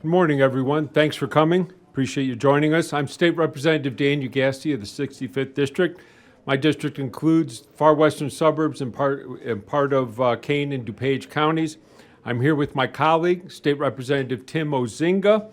Good morning, everyone. Thanks for coming. Appreciate you joining us. I'm State Representative Dan Ugaste of the 65th District. My district includes far western suburbs and part of Kane and DuPage counties. I'm here with my colleague, State Representative Tim Ozinga,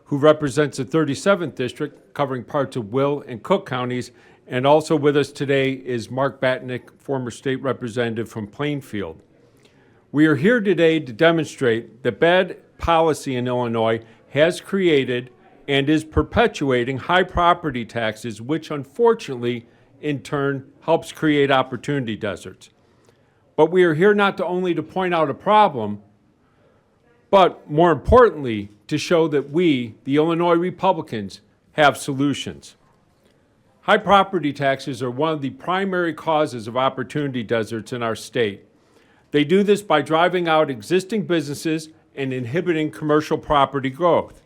who represents the 37th District, covering parts of Will and Cook counties. And also with us today is Mark Batnick, former state representative from Plainfield. We are here today to demonstrate that bad policy in Illinois has created and is perpetuating high property taxes, which unfortunately, in turn, helps create opportunity deserts. But we are here not only to point out a problem, but more importantly, to show that we, the Illinois Republicans, have solutions. High property taxes are one of the primary causes of opportunity deserts in our state. They do this by driving out existing businesses and inhibiting commercial property growth.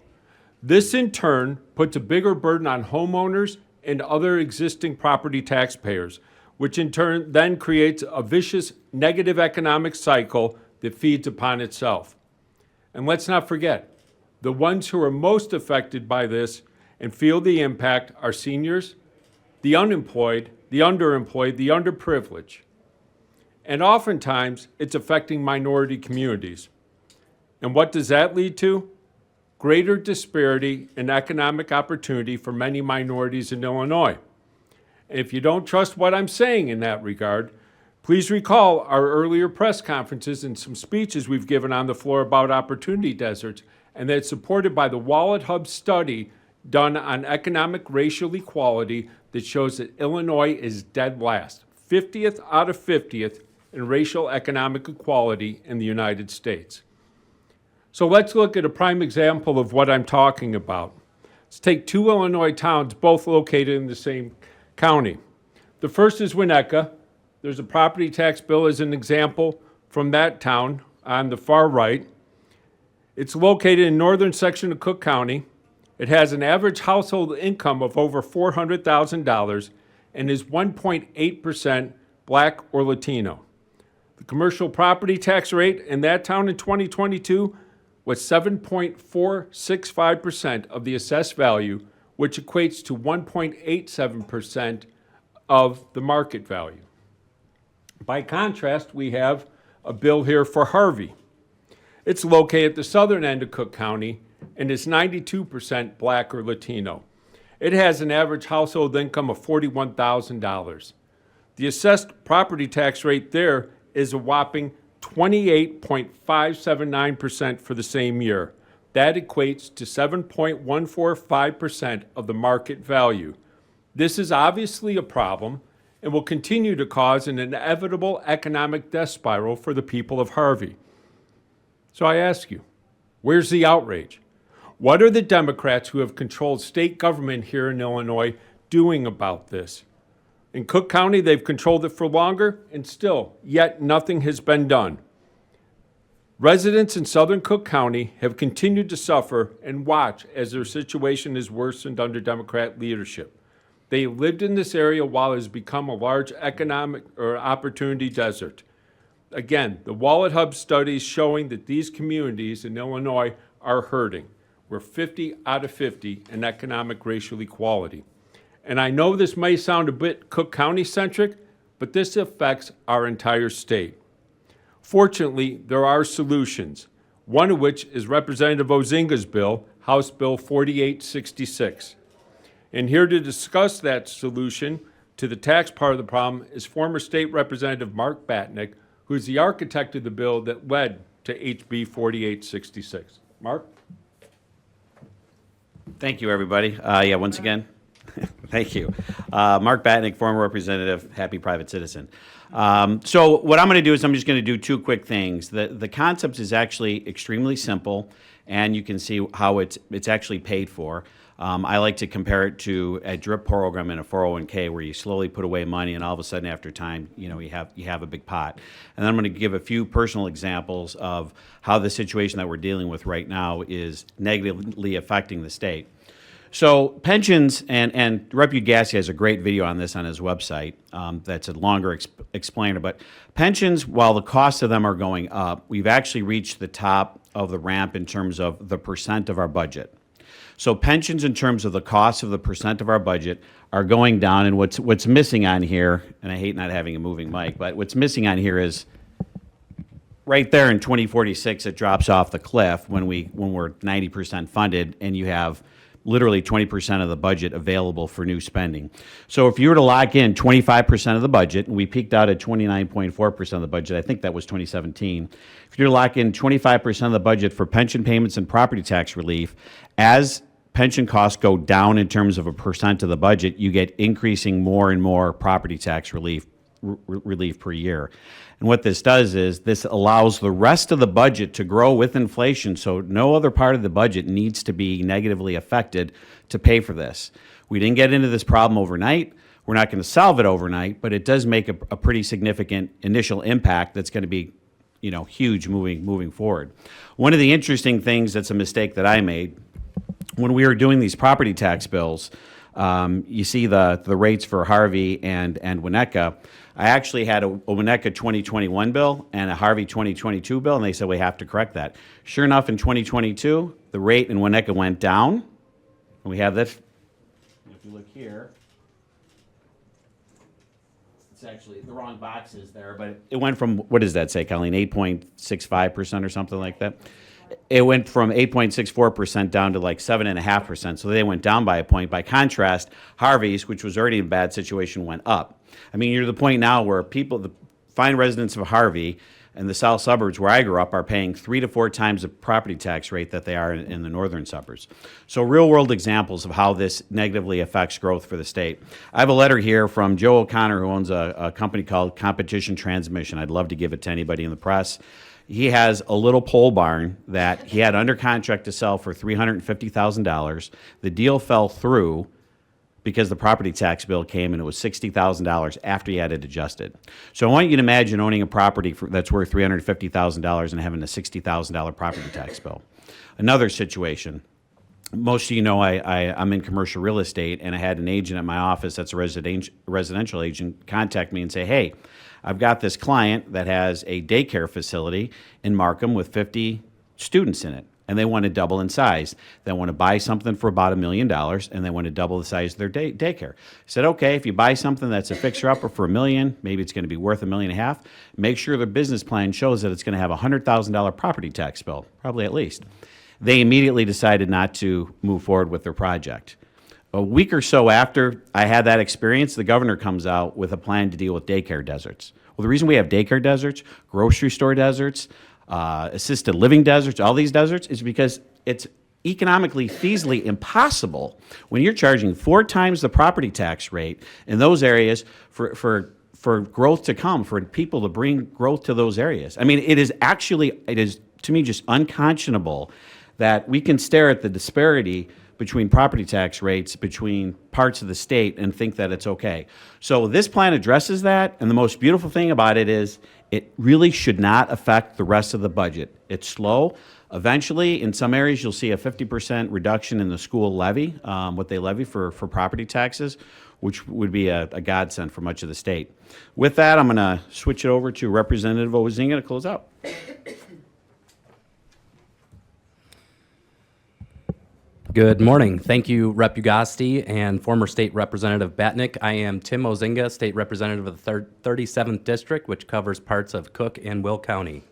This, in turn, puts a bigger burden on homeowners and other existing property taxpayers, which in turn then creates a vicious negative economic cycle that feeds upon itself. And let's not forget, the ones who are most affected by this and feel the impact are seniors, the unemployed, the underemployed, the underprivileged. And oftentimes, it's affecting minority communities. And what does that lead to? Greater disparity in economic opportunity for many minorities in Illinois. And if you don't trust what I'm saying in that regard, please recall our earlier press conferences and some speeches we've given on the floor about opportunity deserts, and that's supported by the Wallet Hub study done on economic racial equality that shows that Illinois is dead last, 50th out of 50th in racial economic equality in the United States. So let's look at a prime example of what I'm talking about. Let's take two Illinois towns, both located in the same county. The first is Winnetka. There's a property tax bill as an example from that town on the far right. It's located in northern section of Cook County. It has an average household income of over $400,000 and is 1.8% Black or Latino. The commercial property tax rate in that town in 2022 was 7.465% of the assessed value, which equates to 1.87% of the market value. By contrast, we have a bill here for Harvey. It's located at the southern end of Cook County and is 92% Black or Latino. It has an average household income of $41,000. The assessed property tax rate there is a whopping 28.579% for the same year. That equates to 7.145% of the market value. This is obviously a problem and will continue to cause an inevitable economic death spiral for the people of Harvey. So I ask you, where's the outrage? What are the Democrats who have controlled state government here in Illinois doing about this? In Cook County, they've controlled it for longer, and still, yet nothing has been done. Residents in southern Cook County have continued to suffer and watch as their situation is worsened under Democrat leadership. They have lived in this area while it has become a large economic or opportunity desert. Again, the Wallet Hub studies showing that these communities in Illinois are hurting. We're 50 out of 50 in economic racial equality. And I know this may sound a bit Cook County centric, but this affects our entire state. Fortunately, there are solutions, one of which is Representative Ozinga's bill, House Bill 4866. And here to discuss that solution to the tax part of the problem is former State Representative Mark Batnick, who is the architect of the bill that led to HB 4866. Mark? Thank you, everybody. Once again, thank you. Mark Batnick, former representative, happy private citizen. So what I'm going to do is I'm just going to do two quick things. The concept is actually extremely simple, and you can see how it's actually paid for. I like to compare it to a drip program in a 401k where you slowly put away money, and all of a sudden, after time, you have a big pot. And then I'm going to give a few personal examples of how the situation that we're dealing with right now is negatively affecting the state. So pensions, and Rep. Ugaste has a great video on this on his website that's a longer explainer, but pensions, while the cost of them are going up, we've actually reached the top of the ramp in terms of the percent of our budget. So pensions in terms of the cost of the percent of our budget are going down, and what's missing on here, and I hate not having a moving mic, but what's missing on here is right there in 2046, it drops off the cliff when we're 90% funded, and you have literally 20% of the budget available for new spending. So if you were to lock in 25% of the budget, and we peaked out at 29.4% of the budget, I think that was 2017. If you were to lock in 25% of the budget for pension payments and property tax relief, as pension costs go down in terms of a percent of the budget, you get increasing more and more property tax relief per year. And what this does is this allows the rest of the budget to grow with inflation, so no other part of the budget needs to be negatively affected to pay for this. We didn't get into this problem overnight. We're not going to solve it overnight, but it does make a pretty significant initial impact that's going to be, huge moving forward. One of the interesting things that's a mistake that I made when we were doing these property tax bills, you see the rates for Harvey and Winnetka. I actually had a Winnetka 2021 bill and a Harvey 2022 bill, and they said we have to correct that. Sure enough, in 2022, the rate in Winnetka went down. And we have this. If you look here, it's actually the wrong boxes there, but it went from, what does that say, Colleen, 8.65% or something like that? It went from 8.64% down to like 7.5%, so they went down by a point. By contrast, Harvey's, which was already in a bad situation, went up. I mean, you're to the point now where people, the fine residents of Harvey and the south suburbs where I grew up, are paying 3 to 4 times the property tax rate that they are in the northern suburbs. So real-world examples of how this negatively affects growth for the state. I have a letter here from Joe O'Connor, who owns a company called Competition Transmission. I'd love to give it to anybody in the press. He has a little pole barn that he had under contract to sell for $350,000. The deal fell through because the property tax bill came and it was $60,000 after he had it adjusted. So I want you to imagine owning a property that's worth $350,000 and having a $60,000 property tax bill. Another situation. Most of you know I'm in commercial real estate, and I had an agent at my office that's a residential agent contact me and say, hey, I've got this client that has a daycare facility in Markham with 50 students in it, and they want to double in size. They want to buy something for about $1 million, and they want to double the size of their daycare. I said, okay, if you buy something that's a fixer-upper for $1 million, maybe it's going to be worth $1.5 million, make sure the business plan shows that it's going to have a $100,000 property tax bill, probably at least. They immediately decided not to move forward with their project. A week or so after I had that experience, the governor comes out with a plan to deal with daycare deserts. Well, the reason we have daycare deserts, grocery store deserts, assisted living deserts, all these deserts, is because it's economically feasibly impossible when you're charging 4 times the property tax rate in those areas for growth to come, for people to bring growth to those areas. I mean, it is to me just unconscionable that we can stare at the disparity between property tax rates between parts of the state and think that it's okay. So this plan addresses that, and the most beautiful thing about it is it really should not affect the rest of the budget. It's slow. Eventually, in some areas, you'll see a 50% reduction in the school levy, what they levy for property taxes, which would be a godsend for much of the state. With that, I'm going to switch it over to Representative Ozinga to close out. Good morning. Thank you, Rep. Ugaste and former State Representative Batnick. I am Tim Ozinga, State Representative of the 37th District, which covers parts of Cook and Will County.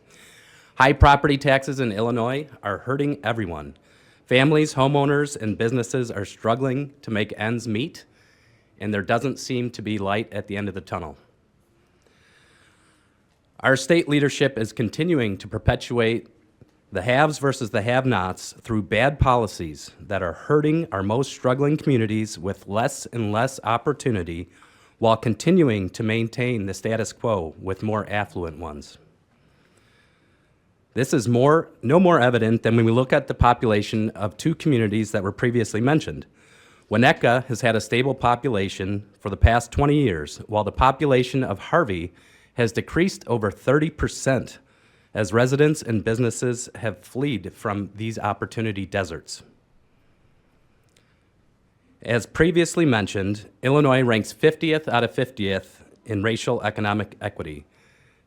High property taxes in Illinois are hurting everyone. Families, homeowners, and businesses are struggling to make ends meet, and there doesn't seem to be light at the end of the tunnel. Our state leadership is continuing to perpetuate the haves versus the have-nots through bad policies that are hurting our most struggling communities with less and less opportunity, while continuing to maintain the status quo with more affluent ones. This is no more evident than when we look at the population of 2 communities that were previously mentioned. Winnetka has had a stable population for the past 20 years, while the population of Harvey has decreased over 30%, as residents and businesses have fled from these opportunity deserts. As previously mentioned, Illinois ranks 50th out of 50th in racial economic equity.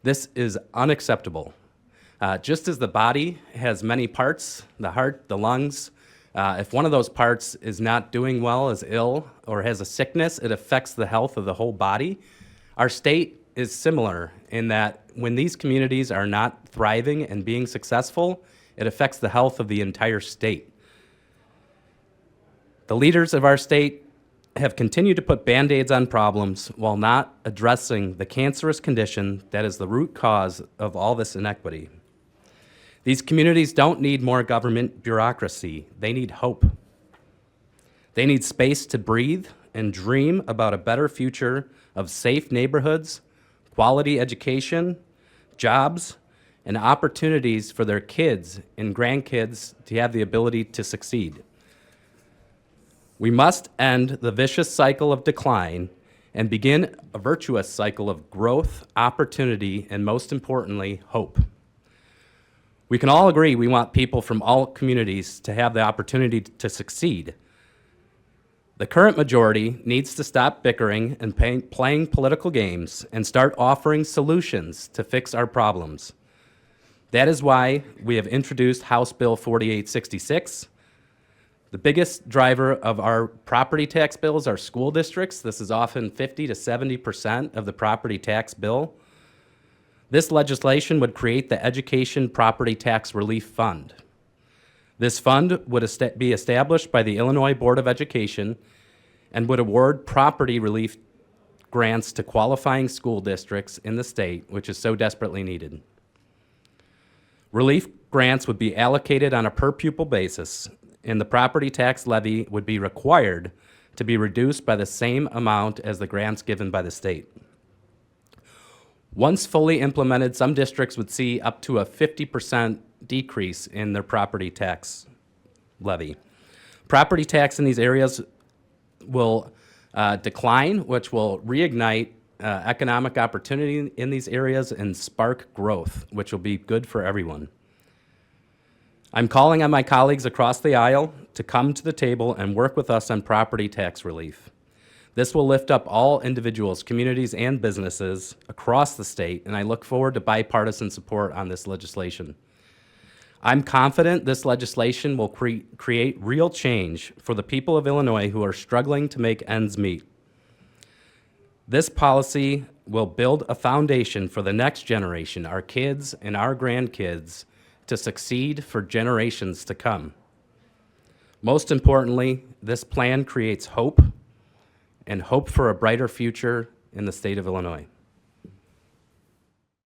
This is unacceptable. Just as the body has many parts, the heart, the lungs, if one of those parts is not doing well, is ill, or has a sickness, it affects the health of the whole body. Our state is similar in that when these communities are not thriving and being successful, it affects the health of the entire state. The leaders of our state have continued to put Band-Aids on problems while not addressing the cancerous condition that is the root cause of all this inequity. These communities don't need more government bureaucracy. They need hope. They need space to breathe and dream about a better future of safe neighborhoods, quality education, jobs, and opportunities for their kids and grandkids to have the ability to succeed. We must end the vicious cycle of decline and begin a virtuous cycle of growth, opportunity, and most importantly, hope. We can all agree we want people from all communities to have the opportunity to succeed. The current majority needs to stop bickering and playing political games and start offering solutions to fix our problems. That is why we have introduced House Bill 4866. The biggest driver of our property tax bills are school districts. This is often 50 to 70% of the property tax bill. This legislation would create the Education Property Tax Relief Fund. This fund would be established by the Illinois Board of Education and would award property relief grants to qualifying school districts in the state, which is so desperately needed. Relief grants would be allocated on a per-pupil basis, and the property tax levy would be required to be reduced by the same amount as the grants given by the state. Once fully implemented, some districts would see up to a 50% decrease in their property tax levy. Property tax in these areas will decline, which will reignite economic opportunity in these areas and spark growth, which will be good for everyone. I'm calling on my colleagues across the aisle to come to the table and work with us on property tax relief. This will lift up all individuals, communities, and businesses across the state, and I look forward to bipartisan support on this legislation. I'm confident this legislation will create real change for the people of Illinois who are struggling to make ends meet. This policy will build a foundation for the next generation, our kids and our grandkids, to succeed for generations to come. Most importantly, this plan creates hope and hope for a brighter future in the state of Illinois.